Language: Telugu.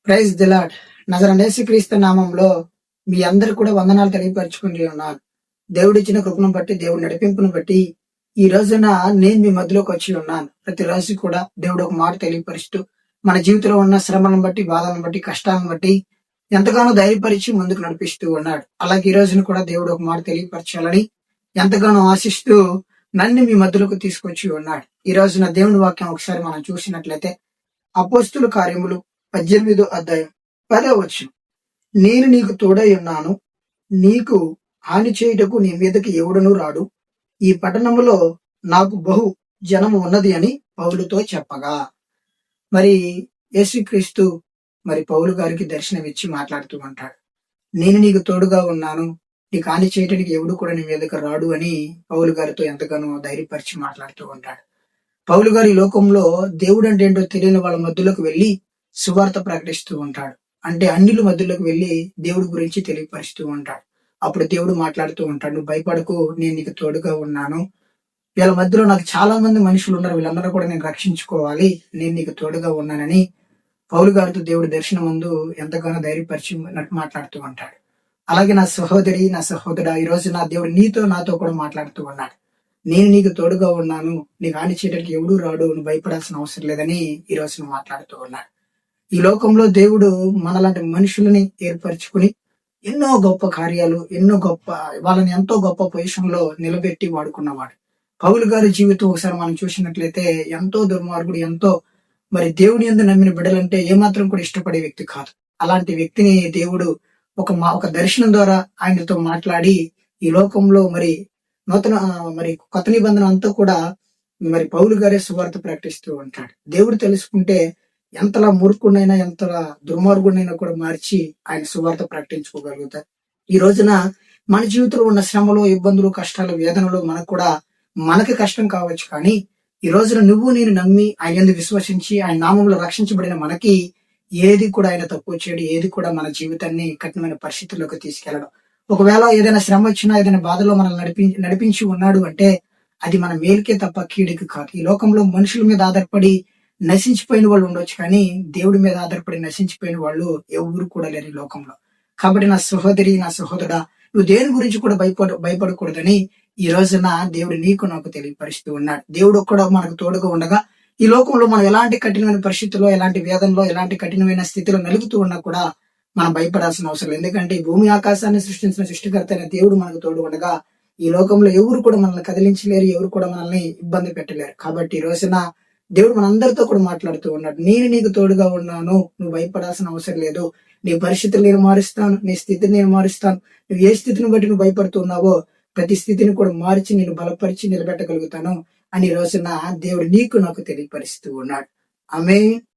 Praise the lord. నజరేయుడైన క్రీస్తు నామంలో మీ అందరు కూడా వందనాలు తెలియపరచుకుంటూ ఉన్నాను. దేవుడిచ్చిన కృపను బట్టి, దేవుడి నడిపింపును బట్టి ఈ రోజున నేను మీ మధ్యలోకి వచ్చి ఉన్నాను. ప్రతిరోజు కూడా దేవుడు ఒక మాట తెలియపరుస్తూ మన జీవితంలో ఉన్న శ్రమలను బట్టి, బాధలను బట్టి, కష్టాలను బట్టి ఎంతగానో ధైర్యపరిచి ముందుకు నడిపిస్తూ ఉన్నాడు. అలాగే ఈ రోజున కూడా దేవుడు ఒక మాట తెలియపరచాలని ఎంతగానో ఆశిస్తూ నన్ను మీ మధ్యలోకి తీసుకొచ్చి ఉన్నాడు. ఈ రోజున దేవుని వాక్యం ఒకసారి మనం చూసినట్లయితే అపోస్తుల కార్యములు 18వ అధ్యాయం 10వ వచనం. నేను నీకు తోడై ఉన్నాను, నీకు హాని చేయుటకు నీ మీదకి ఎవడునూ రాడు, ఈ పట్టణములో నాకు బహు జనము ఉన్నది అని పౌలుతో చెప్పగా, మరి యేసుక్రీస్తు మరి పౌలు గారికి దర్శనమిచ్చి మాట్లాడుతూ ఉంటాడు. నేను నీకు తోడుగా ఉన్నాను, నీకు హాని చేయడానికి ఎవడు కూడా నీ మీదకి రాడు అని పౌలు గారితో ఎంతగానో ధైర్యపరిచి మాట్లాడుతూ ఉంటాడు. పౌలు గారు ఈ లోకంలో దేవుడు అంటే ఏంటో తెలియని వాళ్ళ మధ్యలోకి వెళ్లి సువార్త ప్రకటిస్తూ ఉంటాడు. అంటే అన్యుల మధ్యలోకి వెళ్లి దేవుడి గురించి తెలియపరుస్తూ ఉంటాడు. అప్పుడు దేవుడు మాట్లాడుతూ ఉంటాడు, నువ్వు భయపడకు, నేను నీకు తోడుగా ఉన్నాను, వీళ్ళ మధ్యలో నాకు చాలా మంది మనుషులు ఉన్నారు, వీళ్ళందరూ కూడా నేను రక్షించుకోవాలి, నేను నీకు తోడుగా ఉన్నానని పౌలు గారితో దేవుడి దర్శనం ముందు ఎంతగానో ధైర్యపరిచి మాట్లాడుతూ ఉంటాడు. అలాగే నా సహోదరి, నా సహోదరుడా, ఈ రోజు నా దేవుడు నీతో నాతో కూడా మాట్లాడుతూ ఉన్నాడు. నేను నీకు తోడుగా ఉన్నాను, నీకు హాని చేయడానికి ఎవడూ రాడు, నువ్వు భయపడాల్సిన అవసరం లేదని ఈ రోజు నువ్వు మాట్లాడుతూ ఉన్నాడు. ఈ లోకంలో దేవుడు మనలాంటి మనుషులని ఏర్పరచుకుని ఎన్నో గొప్ప కార్యాలు, వాళ్ళని ఎంతో గొప్ప పొజిషన్ లో నిలబెట్టి వాడుకున్నవాడు. పౌలు గారి జీవితం ఒకసారి మనం చూసినట్లయితే ఎంతో దుర్మార్గుడు, ఎంతో మరి దేవుని యందు నమ్మిన బిడ్డలంటే ఏమాత్రం కూడా ఇష్టపడే వ్యక్తి కాదు. అలాంటి వ్యక్తిని దేవుడు ఒక దర్శనం ద్వారా ఆయనతో మాట్లాడి ఈ లోకంలో మరి కొత్త నిబంధన అంతా కూడా మరి పౌలు గారే సువార్త ప్రకటిస్తూ ఉంటాడు. దేవుడు తెలుసుకుంటే ఎంతలా మూర్ఖుడైనా, ఎంతలా దుర్మార్గుడైనా కూడా మార్చి ఆయన సువార్త ప్రకటించుకోగలుగుతారు. ఈ రోజున మన జీవితంలో ఉన్న శ్రమలు, ఇబ్బందులు, కష్టాలు, వేదనలు మనకి కష్టం కావచ్చు, కానీ ఈ రోజున నువ్వు నేను నమ్మి ఆయన యందు విశ్వసించి ఆయన నామంలో రక్షించబడిన మనకి ఏది కూడా ఆయన తక్కువ చేయడు, ఏది కూడా మన జీవితాన్ని కఠినమైన పరిస్థితుల్లోకి తీసుకెళ్లడం. ఒకవేళ ఏదైనా శ్రమ వచ్చినా, ఏదైనా బాధలో మనల్ని నడిపించి ఉన్నాడు అంటే అది మన మేలుకే తప్ప కీడుకి కాదు. ఈ లోకంలో మనుషుల మీద ఆధారపడి నశించిపోయిన వాళ్ళు ఉండొచ్చు, కానీ దేవుడి మీద ఆధారపడి నశించిపోయిన వాళ్ళు ఎవరు కూడా లేరు ఈ లోకంలో. కాబట్టి నా సహోదరి, నా సహోదరుడా, నువ్వు దేని గురించి కూడా భయపడకూడదని ఈ రోజున దేవుడు నీకు నాకు తెలియపరుస్తూ ఉన్నాడు. దేవుడు ఒక్కడ మనకు తోడుగా ఉండగా ఈ లోకంలో మనం ఎలాంటి కఠినమైన పరిస్థితుల్లో, ఎలాంటి వేదనలో, ఎలాంటి కఠినమైన స్థితిలో నలుగుతూ ఉన్నా కూడా మనం భయపడాల్సిన అవసరం లేదు. ఎందుకంటే ఈ భూమి ఆకాశాన్ని సృష్టించిన సృష్టికర్త అయిన దేవుడు మనకు తోడు ఉండగా ఈ లోకంలో ఎవరు కూడా మనల్ని కదిలించలేరు, ఎవరు కూడా మనల్ని ఇబ్బంది పెట్టలేరు. కాబట్టి ఈ రోజున దేవుడు మనందరితో కూడా మాట్లాడుతూ ఉన్నాడు. నేను నీకు తోడుగా ఉన్నాను, నువ్వు భయపడాల్సిన అవసరం లేదు, నీ పరిస్థితులు నేను మారుస్తాను, నీ స్థితిని నేను మారుస్తాను, నువ్వు ఏ స్థితిని బట్టి నువ్వు భయపడుతున్నావో ప్రతి స్థితిని కూడా మార్చి నేను బలపరిచి నిలబెట్టగలుగుతాను అని ఈ రోజున దేవుడు నీకు నాకు తెలియపరుస్తూ ఉన్నాడు. ఆమేన్.